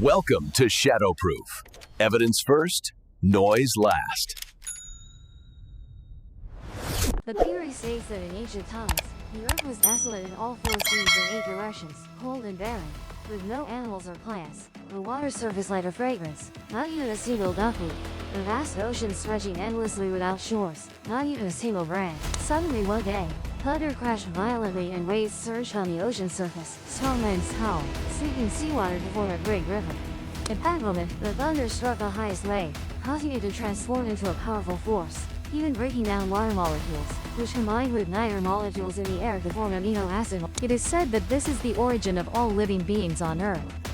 Welcome to Shadowproof. Evidence first, noise last. The theory states that in ancient times, the earth was desolate in all four seas in 8 directions, cold and barren, with no animals or plants, the water surface like a fragrance, not even a single duckweed, the vast ocean stretching endlessly without shores, not even a single brand. Suddenly one day, thunder crashed violently and waves surged on the ocean surface, strong winds howled, seeking seawater to form a great river. At that moment, the thunder struck the highest wave, causing it to transform into a powerful force, even breaking down water molecules, which combined with nitrogen molecules in the air to form amino acid. It is said that this is the origin of all living beings on Earth.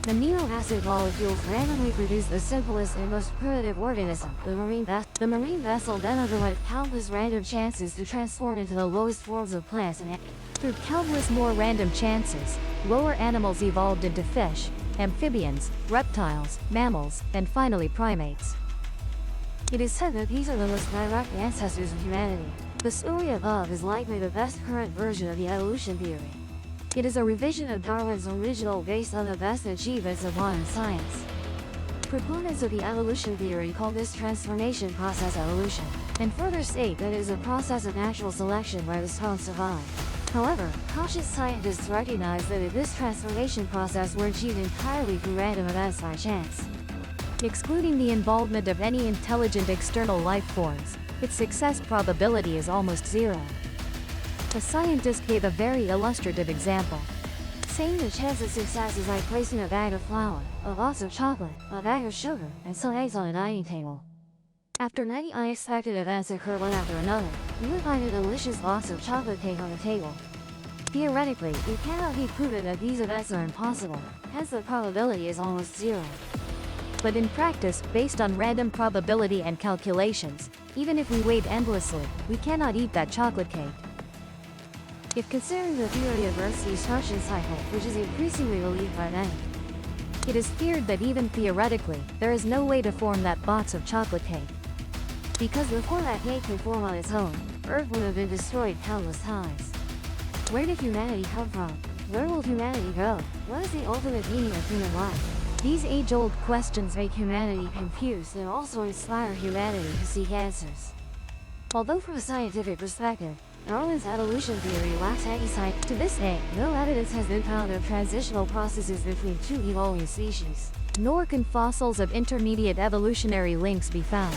The amino acid molecules randomly produce the simplest and most primitive organism, the marine vessel. The marine vessel then underwent countless random chances to transform into the lowest forms of plants and through countless more random chances, lower animals evolved into fish, amphibians, reptiles, mammals, and finally primates. It is said that these are the most direct ancestors of humanity. The story above is likely the best current version of the evolution theory. It is a revision of Darwin's original based on the best achievements of modern science. Proponents of the evolution theory call this transformation process evolution, and further state that it is a process of natural selection where the strong survive. However, cautious scientists recognize that if this transformation process were achieved entirely through random events by chance, excluding the involvement of any intelligent external life forms, its success probability is almost zero. A scientist gave a very illustrative example, saying the chance of success is like placing a bag of flour, a box of chocolate, a bag of sugar, and some eggs on a dining table. After 90 unexpected events occur one after another, you would find a delicious box of chocolate cake on the table. Theoretically, it cannot be proven that these events are impossible, hence the probability is almost zero. But in practice, based on random probability and calculations, even if we wait endlessly, we cannot eat that chocolate cake. If considering the theory of Earth's destruction cycle, which is increasingly believed by many, it is feared that even theoretically, there is no way to form that box of chocolate cake. Because before that cake could form on its own, Earth would have been destroyed countless times. Where did humanity come from? Where will humanity go? What is the ultimate meaning of human life? These age-old questions make humanity confused and also inspire humanity to seek answers. Although from a scientific perspective, Darwin's evolution theory lacks any science. To this day, no evidence has been found of transitional processes between two evolving species. Nor can fossils of intermediate evolutionary links be found.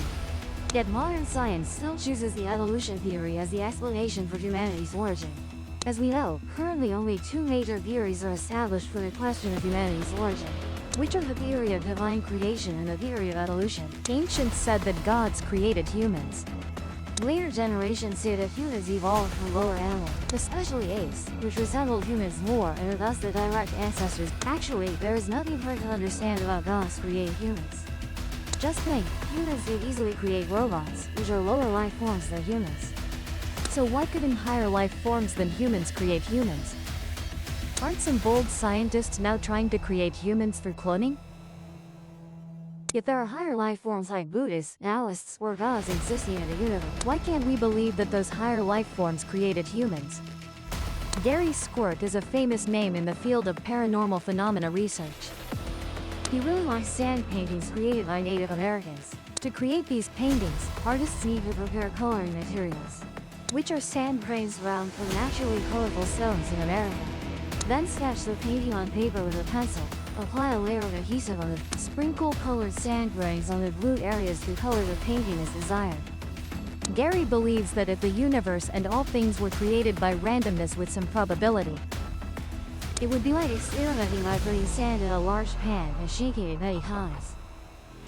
Yet modern science still chooses the evolution theory as the explanation for humanity's origin. As we know, currently only two major theories are established for the question of humanity's origin, which are the theory of divine creation and the theory of evolution. Ancients said that gods created humans. Later generations say that humans evolved from lower animals, especially apes, which resembled humans more and are thus the direct ancestors. Actually, there is nothing hard to understand about gods creating humans. Just think, humans can easily create robots, which are lower life forms than humans. So why couldn't higher life forms than humans create humans? Aren't some bold scientists now trying to create humans through cloning? If there are higher life forms like Buddhists, Taoists, or gods existing in the universe, why can't we believe that those higher life forms created humans? Gary Squirt is a famous name in the field of paranormal phenomena research. He really likes sand paintings created by Native Americans. To create these paintings, artists need to prepare coloring materials, which are sand grains ground from naturally colorful stones in America. Then sketch the painting on paper with a pencil. Apply a layer of adhesive on the sprinkle colored sand grains on the blue areas to color the painting as desired. Gary believes that if the universe and all things were created by randomness with some probability, it would be like experimenting by putting sand in a large pan and shaking it many times.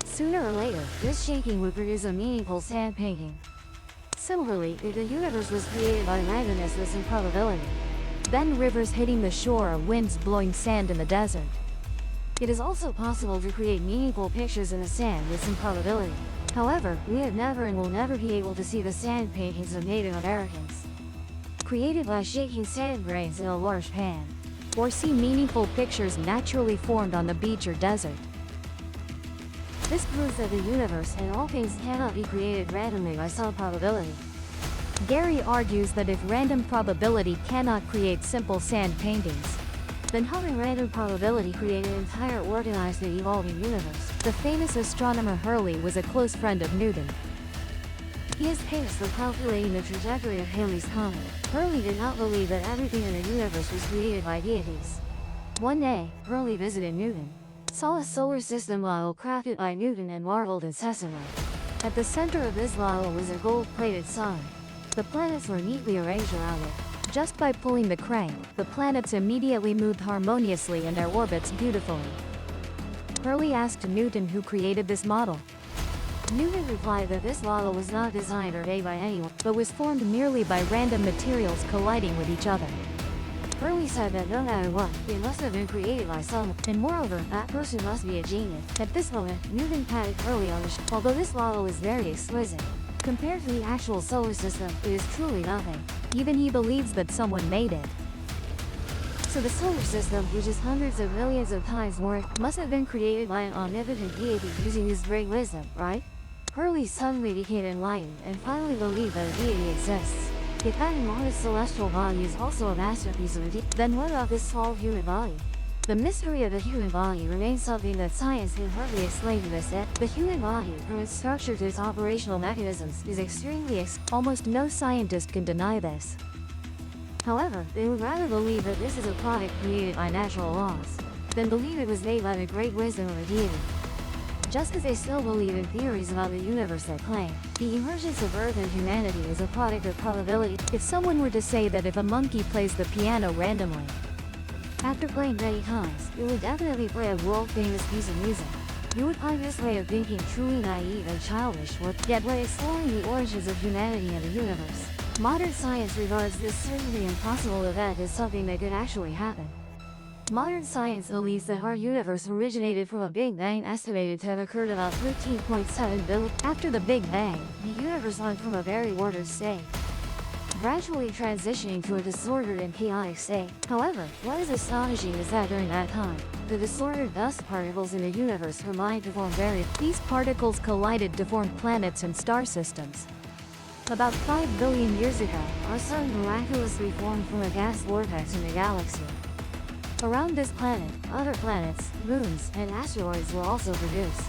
Sooner or later, this shaking would produce a meaningful sand painting. Similarly, if the universe was created by randomness with some probability, then rivers hitting the shore or winds blowing sand in the desert, it is also possible to create meaningful pictures in the sand with some probability. However, we have never and will never be able to see the sand paintings of Native Americans, created by shaking sand grains in a large pan, or see meaningful pictures naturally formed on the beach or desert. This proves that the universe and all things cannot be created randomly by some probability. Gary argues that if random probability cannot create simple sand paintings, Then hovering random probability created an entire organized and evolving universe. The famous astronomer Hurley was a close friend of Newton. He is famous for calculating the trajectory of Halley's Comet. Hurley did not believe that everything in the universe was created by deities. One day, Hurley visited Newton, saw a solar system model crafted by Newton and marveled incessantly. At the center of this model was a gold-plated sun. The planets were neatly arranged around it. Just by pulling the crank, the planets immediately moved harmoniously in their orbits beautifully. Hurley asked Newton who created this model. Newton replied that this model was not designed or made by anyone, but was formed merely by random materials colliding with each other. Hurley said that no matter what, it must have been created by someone, and moreover, that person must be a genius. At this moment, Newton patted Hurley on the shoulder. Although this model is very exquisite, compared to the actual solar system, it is truly nothing. Even he believes that someone made it. So the solar system, which is hundreds of millions of times more, must have been created by an omnipotent deity using his great wisdom, right? Hurley suddenly became enlightened and finally believed that a deity exists. If that enormous celestial body is also a masterpiece of a deity, then what about this small human body? The mystery of the human body remains something that science can hardly explain to this yet. The human body, from its structure to its operational mechanisms, is extremely almost no scientist can deny this. However, they would rather believe that this is a product created by natural laws, than believe it was made by the great wisdom of a deity. Just as they still believe in theories about the universe that claim the emergence of Earth and humanity is a product of probability. If someone were to say that if a monkey plays the piano randomly, after playing many times, it would definitely play a world-famous piece of music, you would find this way of thinking truly naive and childish, yet when exploring the origins of humanity and the universe, modern science regards this certainly impossible event as something that could actually happen. Modern science believes that our universe originated from a Big Bang estimated to have occurred about 13.7 billion. After the Big Bang, the universe went from a very ordered state, gradually transitioning to a disordered and chaotic state. However, what is astonishing is that during that time, the disordered dust particles in the universe combined to form various. These particles collided to form planets and star systems. About 5 billion years ago, our sun miraculously formed from a gas vortex in the galaxy. Around this planet, other planets, moons, and asteroids were also produced.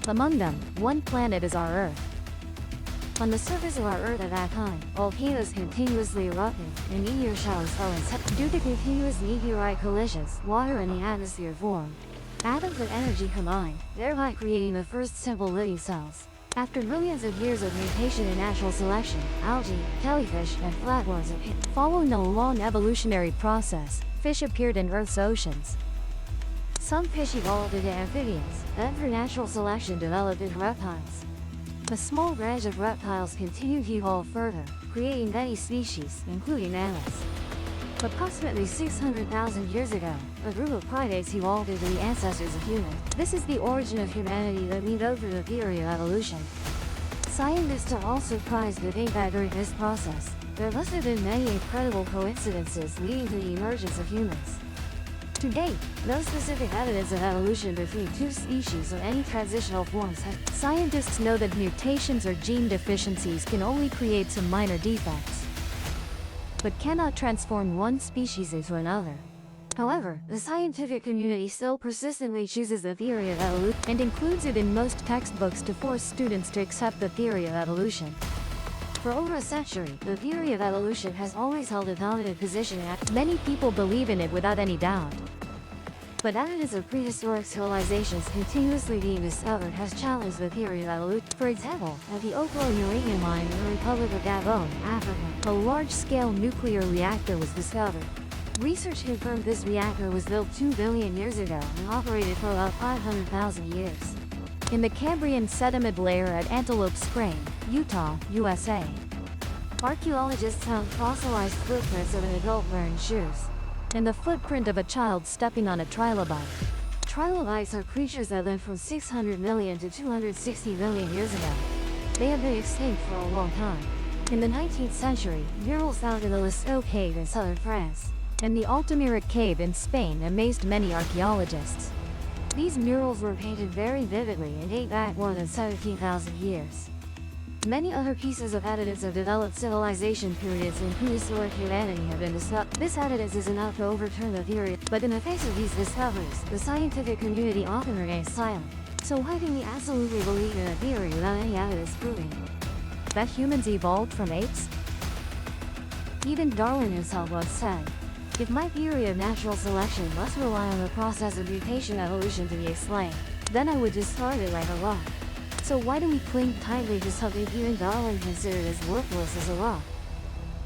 Among them, one planet is our Earth. On the surface of our Earth at that time, volcanoes continuously erupted, and meteor showers fell in. Due to continuous meteorite collisions, water in the atmosphere formed. Atoms and energy combined, thereby creating the first simple living cells. After millions of years of mutation and natural selection, algae, jellyfish, and flatworms appeared. Following a long evolutionary process, fish appeared in Earth's oceans. Some fish evolved into amphibians, then through natural selection developed into reptiles. A small branch of reptiles continued to evolve further, creating many species, including mammals. Approximately 600,000 years ago, a group of primates evolved into the ancestors of humans. This is the origin of humanity that we know through the theory of evolution. Scientists are all surprised to think that during this process, there must have been many incredible coincidences leading to the emergence of humans. To date, no specific evidence of evolution between two species or any transitional forms has. Scientists know that mutations or gene deficiencies can only create some minor defects, but cannot transform one species into another. However, the scientific community still persistently chooses the theory of evolution and includes it in most textbooks to force students to accept the theory of evolution. For over a century, the theory of evolution has always held a dominant position and many people believe in it without any doubt. But evidence of prehistoric civilizations continuously being discovered has challenged the theory of evolution. For example, at the Oklo uranium mine in the Republic of Gabon, Africa, a large-scale nuclear reactor was discovered. Research confirmed this reactor was built 2 billion years ago and operated for about 500,000 years. In the Cambrian sediment layer at Antelope Spring, Utah, USA, archaeologists found fossilized footprints of an adult wearing shoes, and the footprint of a child stepping on a trilobite. Trilobites are creatures that lived from 600 million to 260 million years ago. They have been extinct for a long time. In the 19th century, murals found in the Lascaux cave in southern France and the Altamira cave in Spain amazed many archaeologists. These murals were painted very vividly and date back more than 17,000 years. Many other pieces of evidence of developed civilization periods in prehistoric humanity have been discovered. This evidence is enough to overturn the theory, but in the face of these discoveries, the scientific community often remains silent. So why can we absolutely believe in a theory without any evidence proving That humans evolved from apes? Even Darwin himself once said, "If my theory of natural selection must rely on the process of mutation evolution to be explained, then I would discard it like a rock." So why do we cling tightly to something even Darwin considered as worthless as a rock?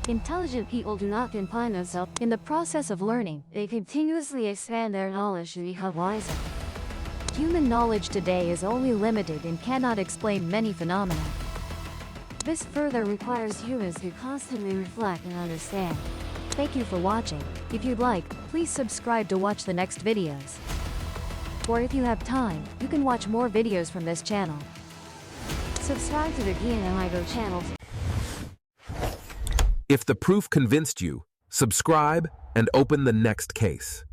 Intelligent people do not confine themselves. In the process of learning, They continuously expand their knowledge to become wiser. human knowledge today is only limited and cannot explain many phenomena. This further requires humans to constantly reflect and understand. Thank you for watching. If you'd like, please subscribe to watch the next videos. Or if you have time, you can watch more videos from this channel. Subscribe to the DNMIGO channel. If the proof convinced you, subscribe and open the next case.